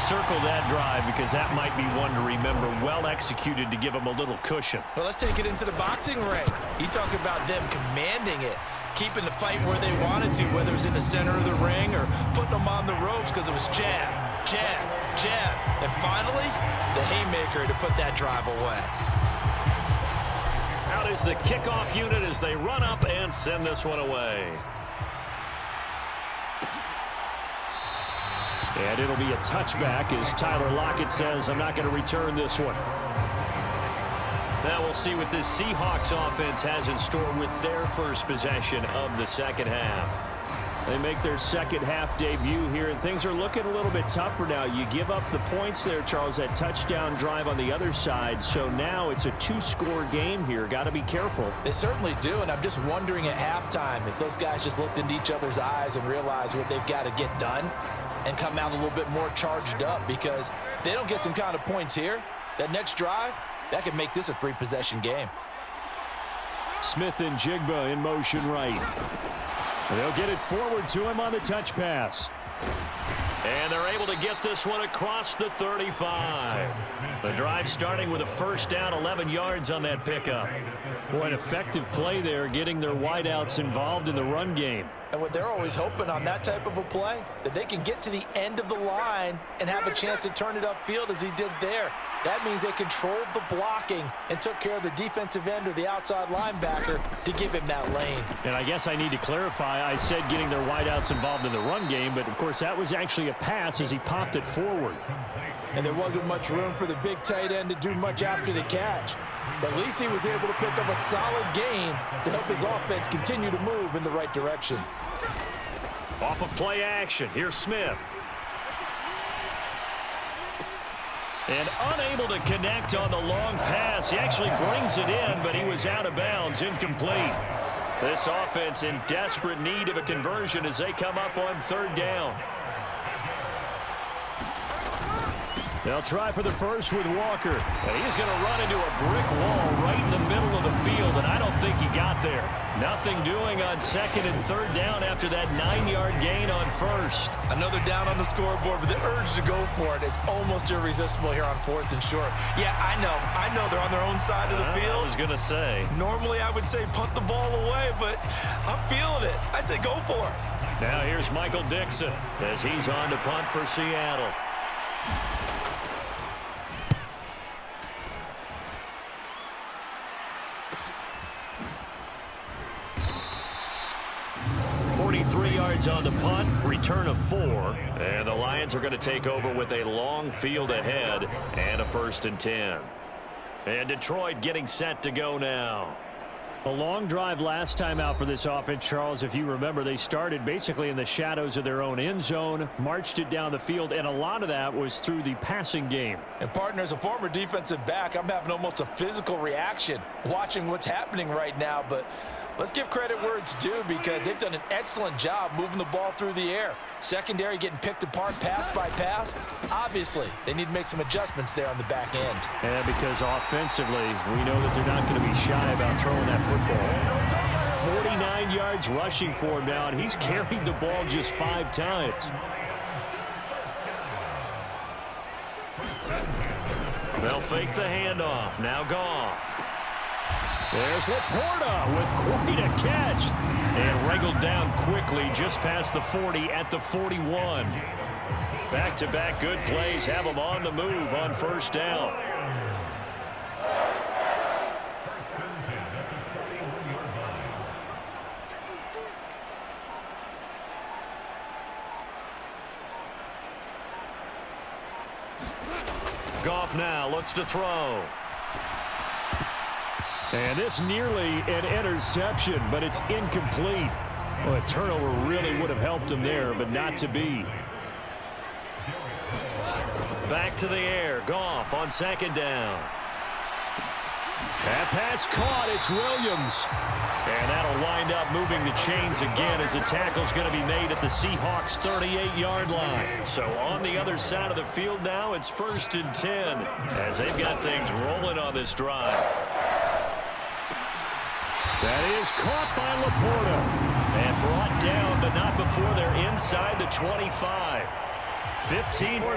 circle that drive because that might be one to remember. Well executed to give them a little cushion. Well, let's take it into the boxing ring. You talk about them commanding it, keeping the fight where they wanted to, whether it's in the center of the ring or putting them on the ropes because it was jab, jab, jab. And finally, the haymaker to put that drive away. Out is the kickoff unit as they run up and send this one away. And it'll be a touchback as Tyler Lockett says, I'm not going to return this one. Now we'll see what this Seahawks offense has in store with their first possession of the second half. They make their second half debut here, and things are looking a little bit tougher now. You give up the points there, Charles, that touchdown drive on the other side. So now it's a two-score game here. Got to be careful. They certainly do, and I'm just wondering at halftime if those guys just looked into each other's eyes and realized what they've got to get done and come out a little bit more charged up, because if they don't get some kind of points here, that next drive, that could make this a three-possession game. Smith and Jigba in motion right. They'll get it forward to him on the touch pass. And they're able to get this one across the 35. The drive starting with a first down, 11 yards on that pickup. Boy, an effective play there, getting their wideouts involved in the run game. And what they're always hoping on that type of a play, that they can get to the end of the line and have a chance to turn it upfield as he did there. That means they controlled the blocking and took care of the defensive end or the outside linebacker to give him that lane. And I guess I need to clarify, I said getting their wideouts involved in the run game, but of course that was actually a pass as he popped it forward. And there wasn't much room for the big tight end to do much after the catch. But at least he was able to pick up a solid gain to help his offense continue to move in the right direction. Off of play action, here's Smith. And unable to connect on the long pass. He actually brings it in, but he was out of bounds, incomplete. This offense in desperate need of a conversion as they come up on third down. They'll try for the first with Walker. And he's going to run into a brick wall right in the middle of the field, and I don't think he got there. Nothing doing on second and third down after that 9-yard gain on first. Another down on the scoreboard, but the urge to go for it is almost irresistible here on fourth and short. Yeah, I know they're on their own side of the field. I was going to say. Normally I would say punt the ball away, but I'm feeling it. I say go for it. Now here's Michael Dixon as he's on to punt for Seattle. On the punt, return of 4, and the Lions are going to take over with a long field ahead and a 1st and 10. And Detroit getting set to go now. A long drive last time out for this offense, Charles. If you remember, they started basically in the shadows of their own end zone, marched it down the field, and a lot of that was through the passing game. And partner, as a former defensive back, I'm having almost a physical reaction watching what's happening right now, but let's give credit where it's due, because they've done an excellent job moving the ball through the air. Secondary getting picked apart pass by pass. Obviously, they need to make some adjustments there on the back end. And because offensively, we know that they're not going to be shy about throwing that football. 49 yards rushing for him now, and he's carried the ball just 5 times. They'll fake the handoff. Now Goff. There's Laporta with quite a catch. And wrangled down quickly just past the 40 at the 41. Back-to-back good plays have them on the move on first down. Goff now looks to throw. And this nearly an interception, but it's incomplete. Well, a turnover really would have helped him there, but not to be. Back to the air. Goff on second down. That pass caught. It's Williams. And that'll wind up moving the chains again as the tackle's going to be made at the Seahawks' 38-yard line. So on the other side of the field now, it's 1st and 10 as they've got things rolling on this drive. That is caught by Laporta and brought down, but not before they're inside the 25. 15